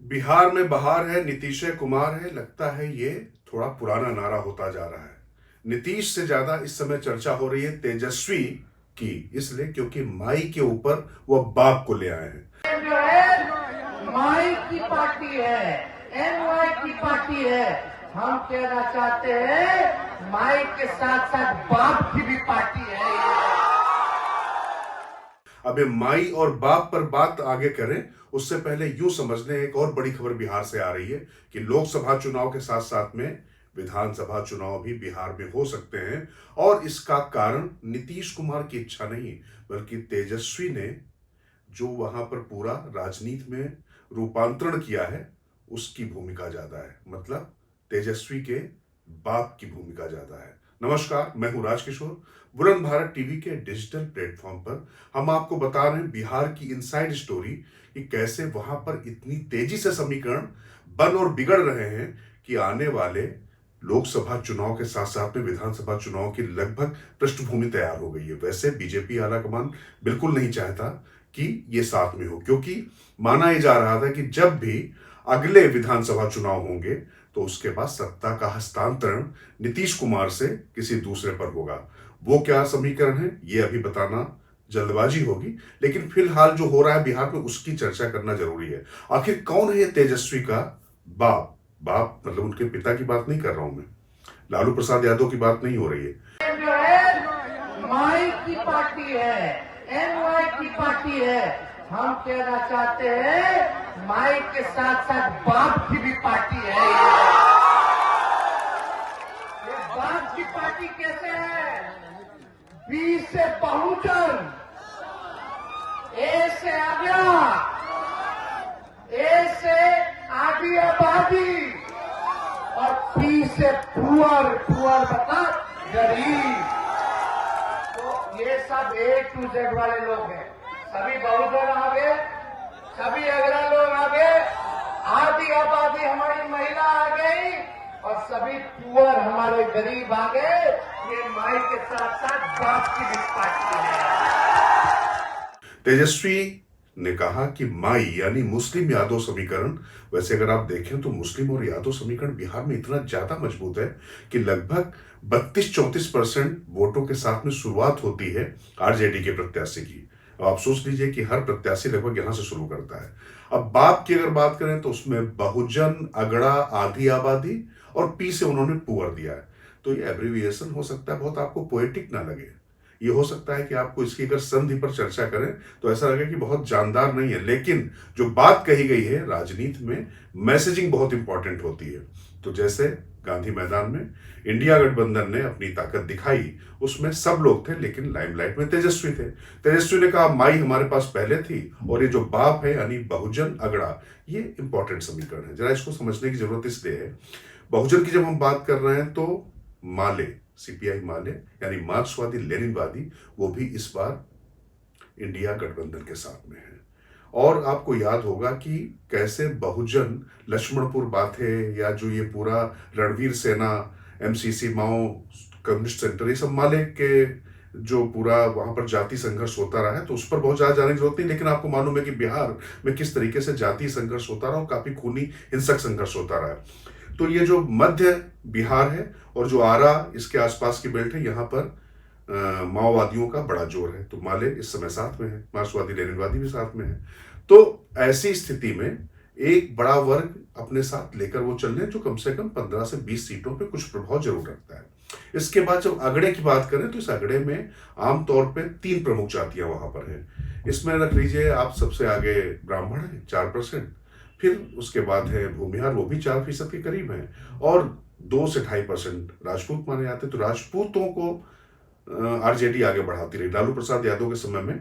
बिहार में बहार है, नीतीश कुमार है। लगता है ये थोड़ा पुराना नारा होता जा रहा है। नीतीश से ज्यादा इस समय चर्चा हो रही है तेजस्वी की, इसलिए क्योंकि माई के ऊपर वो बाप को ले आए हैं। जो है माई की पार्टी है, एनवाई की पार्टी है। हम कहना चाहते हैं माई के साथ साथ बाप की भी पार्टी है। अब ये माई और बाप पर बात आगे करें उससे पहले यूं समझ लें, एक और बड़ी खबर बिहार से आ रही है कि लोकसभा चुनाव के साथ साथ में विधानसभा चुनाव भी बिहार में हो सकते हैं। और इसका कारण नीतीश कुमार की इच्छा नहीं, बल्कि तेजस्वी ने जो वहां पर पूरा राजनीति में रूपांतरण किया है उसकी भूमिका ज्यादा है। मतलब तेजस्वी के बाप की भूमिका ज्यादा है। नमस्कार, मैं हूं राजकिशोर। बुलंद भारत टीवी के डिजिटल प्लेटफॉर्म पर हम आपको बता रहे हैं बिहार की इनसाइड स्टोरी कि कैसे वहां पर इतनी तेजी से समीकरण बन और बिगड़ रहे हैं कि आने वाले लोकसभा चुनाव के साथ साथ में विधानसभा चुनाव की लगभग पृष्ठभूमि तैयार हो गई है। वैसे बीजेपी आलाकमान बिल्कुल नहीं चाहता कि ये साथ में हो, क्योंकि माना यह जा रहा था कि जब भी अगले विधानसभा चुनाव होंगे तो उसके बाद सत्ता का हस्तांतरण नीतीश कुमार से किसी दूसरे पर होगा। वो क्या समीकरण है ये अभी बताना जल्दबाजी होगी, लेकिन फिलहाल जो हो रहा है बिहार में उसकी चर्चा करना जरूरी है। आखिर कौन है ये तेजस्वी का बाप? बाप मतलब उनके पिता की बात नहीं कर रहा हूं मैं, लालू प्रसाद यादव की बात नहीं हो रही है। जो है माई की पार्टी है, एनवाई की पार्टी है। हम कहना चाहते हैं माई के साथ साथ बाप की भी पार्टी है। ये बाप की पार्टी कैसे है? बी से बहुजन, ए से आगरा, ए से आदि आबादी और पी से पुअर, पुअर मतलब गरीब। तो ये सब ए टू जेड वाले लोग हैं। सभी बहुजन आ गए, सभी अगरा लोग आ गए, आदि आबादी हमारी महिला आ गई और सभी पुअर हमारे गरीब आ गए। ये माई के साथ साथ बाप की भी पार्टी है। तेजस्वी ने कहा कि माई यानी मुस्लिम यादव समीकरण, वैसे अगर आप देखें तो मुस्लिम और यादव समीकरण बिहार में इतना ज्यादा मजबूत है कि लगभग 32-34% वोटों के साथ में शुरुआत होती है आरजेडी के प्रत्याशी की। अब आप सोच लीजिए कि हर प्रत्याशी लगभग यहां से शुरू करता है। अब बाप की अगर बात करें तो उसमें बहुजन, अगड़ा, आधी आबादी और पी से उन्होंने पुअर दिया है। तो ये एब्रीविएशन हो सकता है बहुत आपको पोएटिक ना लगे। ये हो सकता है कि आपको इसकी अगर संधि पर चर्चा करें तो ऐसा लगे कि बहुत जानदार नहीं है, लेकिन जो बात कही गई है राजनीति में मैसेजिंग बहुत इंपॉर्टेंट होती है। तो जैसे गांधी मैदान में इंडिया गठबंधन ने अपनी ताकत दिखाई, उसमें सब लोग थे लेकिन लाइमलाइट में तेजस्वी थे। तेजस्वी ने कहा माई हमारे पास पहले थी और ये जो बाप है यानी बहुजन अगड़ा, ये इंपॉर्टेंट समीकरण है। जरा इसको समझने की जरूरत इसलिए है, बहुजन की जब हम बात कर रहे हैं तो माले, सीपीआई माले यानी मार्क्सवादी लेनिनवादी, वो भी इस बार इंडिया गठबंधन के साथ में है। और आपको याद होगा कि कैसे बहुजन, लक्ष्मणपुर बाथे या जो ये पूरा रणवीर सेना, एमसीसी, माओ कम्युनिस्ट सेंटर, ये सब माले के जो पूरा वहां पर जाति संघर्ष होता रहा है, तो उस पर बहुत ज्यादा जाने की जरूरत नहीं। लेकिन आपको मालूम है कि बिहार में किस तरीके से जाति संघर्ष होता रहा और काफी खूनी हिंसक संघर्ष होता रहा है। तो ये जो मध्य बिहार है और जो आरा इसके आसपास की बेल्ट है, यहाँ पर माओवादियों का बड़ा जोर है। तो माले इस समय साथ में है, मार्क्सवादी लेनिनवादी भी साथ में है। तो ऐसी स्थिति में एक बड़ा वर्ग अपने साथ लेकर वो चल रहे हैं जो कम से कम 15 से 20 सीटों पे कुछ प्रभाव जरूर रखता है। इसके बाद जब अगड़े की बात करें तो इस अगड़े में आमतौर पे 3 प्रमुख जातियां वहां पर हैं। इसमें रख लीजिए आप सबसे आगे ब्राह्मण है 4%, फिर उसके बाद है भूमिहार, वो भी 4% के करीब है, और 2 से 2.5% राजपूत माने जाते हैं। तो राजपूतों को आरजेडी आगे बढ़ाती रही। लालू प्रसाद यादव के समय में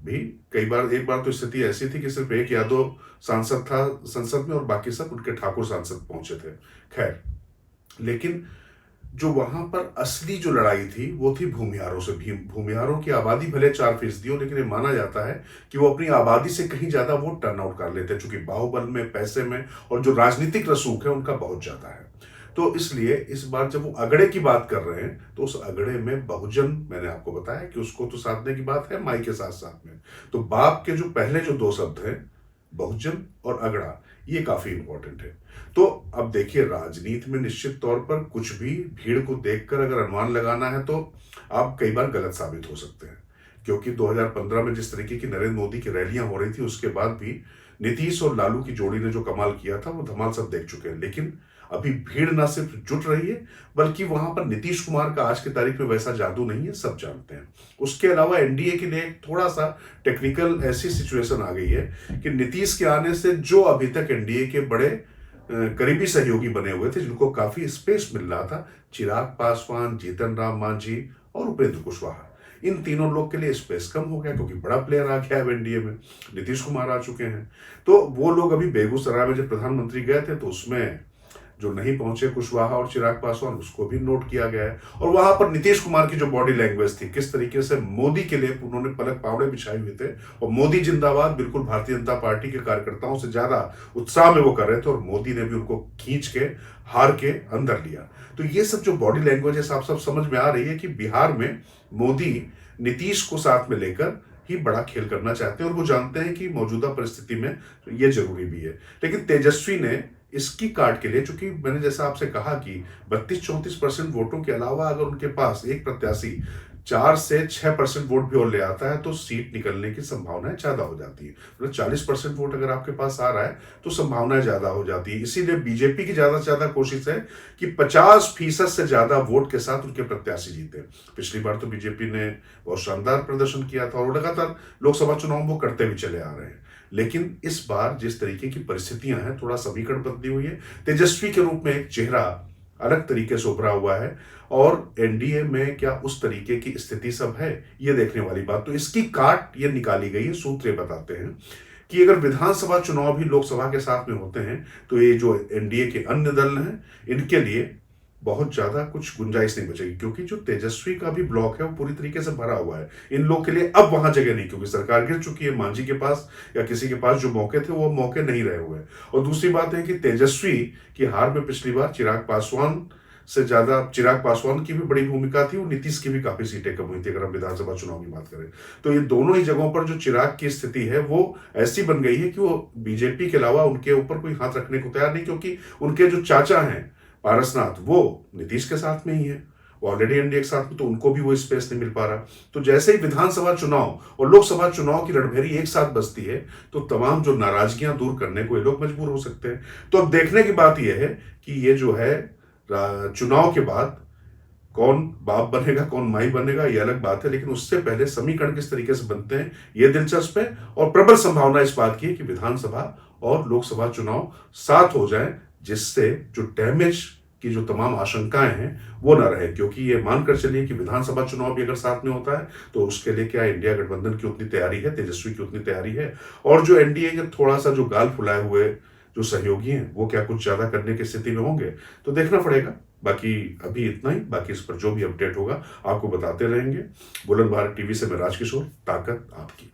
भी कई बार, एक बार तो स्थिति ऐसी थी कि सिर्फ एक यादव सांसद था संसद में और बाकी सब उनके ठाकुर सांसद पहुंचे थे। खैर, लेकिन जो वहां पर असली जो लड़ाई थी वो थी भूमिहारों से। भी भूमिहारों की आबादी भले 4% हो, लेकिन ये माना जाता है कि वो अपनी आबादी से कहीं ज्यादा वोट टर्न आउट कर लेते हैं, चूंकि बाहुबल में, पैसे में और जो राजनीतिक रसूख है उनका बहुत ज्यादा है। तो इसलिए इस बार जब वो अगड़े की बात कर रहे हैं तो उस अगड़े में बहुजन, मैंने आपको बताया कि उसको तो साधने की बात है माई के साथ साथ में। तो बाप के जो पहले जो 2 शब्द हैं बहुजन और अगड़ा, ये काफी इंपॉर्टेंट है। तो अब देखिए, राजनीति में निश्चित तौर पर कुछ भी भीड़ को देखकर अगर अनुमान लगाना है तो आप कई बार गलत साबित हो सकते हैं, क्योंकि 2015 में जिस तरीके की नरेंद्र मोदी की रैलियां हो रही थी, उसके बाद भी नीतीश और लालू की जोड़ी ने जो कमाल किया था वो धमाल सब देख चुके हैं। लेकिन अभी भीड़ ना सिर्फ जुट रही है, बल्कि वहां पर नीतीश कुमार का आज की तारीख में वैसा जादू नहीं है, सब जानते हैं। उसके अलावा एनडीए के लिए थोड़ा सा टेक्निकल ऐसी सिचुएशन आ गई है कि नीतीश के आने से जो अभी तक एनडीए के बड़े करीबी सहयोगी बने हुए थे, जिनको काफी स्पेस मिल रहा था, चिराग पासवान, जीतन राम मांझी और उपेंद्र कुशवाहा, इन तीनों लोग के लिए स्पेस कम हो गया, क्योंकि बड़ा प्लेयर आ गया है एनडीए में, नीतीश कुमार आ चुके हैं। तो वो लोग अभी बेगूसराय में जब प्रधानमंत्री गए थे तो उसमें जो नहीं पहुंचे कुशवाहा और चिराग पासवान, उसको भी नोट किया गया है। और वहां पर नीतीश कुमार की जो बॉडी लैंग्वेज थी, किस तरीके से मोदी के लिए उन्होंने पलक पावड़े बिछाए हुए थे, और मोदी जिंदाबाद बिल्कुल भारतीय जनता पार्टी के कार्यकर्ताओं से ज्यादा उत्साह में वो कर रहे थे, और मोदी ने भी उनको खींच के हार के अंदर लिया। तो ये सब जो बॉडी लैंग्वेज है, आप सब समझ में आ रही है कि बिहार में मोदी नीतीश को साथ में लेकर ही बड़ा खेल करना चाहते हैं, और वो जानते हैं कि मौजूदा परिस्थिति में ये जरूरी भी है। लेकिन तेजस्वी ने इसकी काट के लिए, चूंकि मैंने जैसा आपसे कहा कि 32-34% वोटों के अलावा अगर उनके पास एक प्रत्याशी 4 से 6% वोट भी और ले आता है तो सीट निकलने की संभावनाएं ज्यादा हो जाती है। मतलब 40% वोट अगर आपके पास आ रहा है तो संभावनाएं ज्यादा हो जाती है। इसीलिए बीजेपी की ज्यादा से ज्यादा कोशिश है कि 50% से ज्यादा वोट के साथ उनके प्रत्याशी जीते। पिछली बार तो बीजेपी ने बहुत शानदार प्रदर्शन किया था, और लगातार लोकसभा चुनाव वो करते भी चले आ रहे हैं। लेकिन इस बार जिस तरीके की परिस्थितियां हैं, थोड़ा समीकरण बदली हुई है। तेजस्वी के रूप में एक चेहरा अलग तरीके से उभरा हुआ है, और एनडीए में क्या उस तरीके की स्थिति सब है, ये देखने वाली बात। तो इसकी काट ये निकाली गई है। सूत्र ये बताते हैं कि अगर विधानसभा चुनाव भी लोकसभा के साथ में होते हैं तो ये जो एनडीए के अन्य दल हैं, इनके लिए बहुत ज्यादा कुछ गुंजाइश नहीं बचेगी, क्योंकि जो तेजस्वी का भी ब्लॉक है वो पूरी तरीके से भरा हुआ है। इन लोग के लिए अब वहां जगह नहीं, क्योंकि सरकार गिर चुकी है। मांझी के पास या किसी के पास जो मौके थे वो मौके नहीं रहे हुए। और दूसरी बात है कि तेजस्वी की हार में पिछली बार चिराग पासवान की भी बड़ी भूमिका थी, और नीतीश की भी काफी सीटें कम हुई थी, अगर हम विधानसभा चुनाव की बात करें तो। ये दोनों ही जगहों पर जो चिराग की स्थिति है वो ऐसी बन गई है कि वो बीजेपी के अलावा उनके ऊपर कोई हाथ रखने को तैयार नहीं, क्योंकि उनके जो चाचा हैं पारसनाथ, वो नीतीश के साथ में ही है, वो ऑलरेडी एनडीए के साथ में, तो उनको भी वो स्पेस नहीं मिल पा रहा। तो जैसे ही विधानसभा चुनाव और लोकसभा चुनाव की रणभेरी एक साथ बजती है तो तमाम जो नाराजगियां दूर करने को ये लोग मजबूर हो सकते हैं। तो अब देखने की बात यह है कि ये जो है चुनाव के बाद कौन बाप बनेगा कौन माई बनेगा, ये अलग बात है, लेकिन उससे पहले समीकरण किस तरीके से बनते हैं ये दिलचस्प है। और प्रबल संभावना इस बात की है कि विधानसभा और लोकसभा चुनाव साथ हो जाएं, जिससे जो डैमेज की जो तमाम आशंकाएं हैं वो ना रहे। क्योंकि ये मानकर चलिए कि विधानसभा चुनाव भी अगर साथ में होता है तो उसके लिए क्या इंडिया गठबंधन की उतनी तैयारी है, तेजस्वी की उतनी तैयारी है, और जो एनडीए के थोड़ा सा जो गाल फुलाए हुए जो सहयोगी हैं वो क्या कुछ ज्यादा करने की स्थिति में होंगे, तो देखना पड़ेगा। बाकी अभी इतना ही, बाकी इस पर जो भी अपडेट होगा आपको बताते रहेंगे। बुलंद भारत टीवी से मैं राजकिशोर, ताकत आपकी।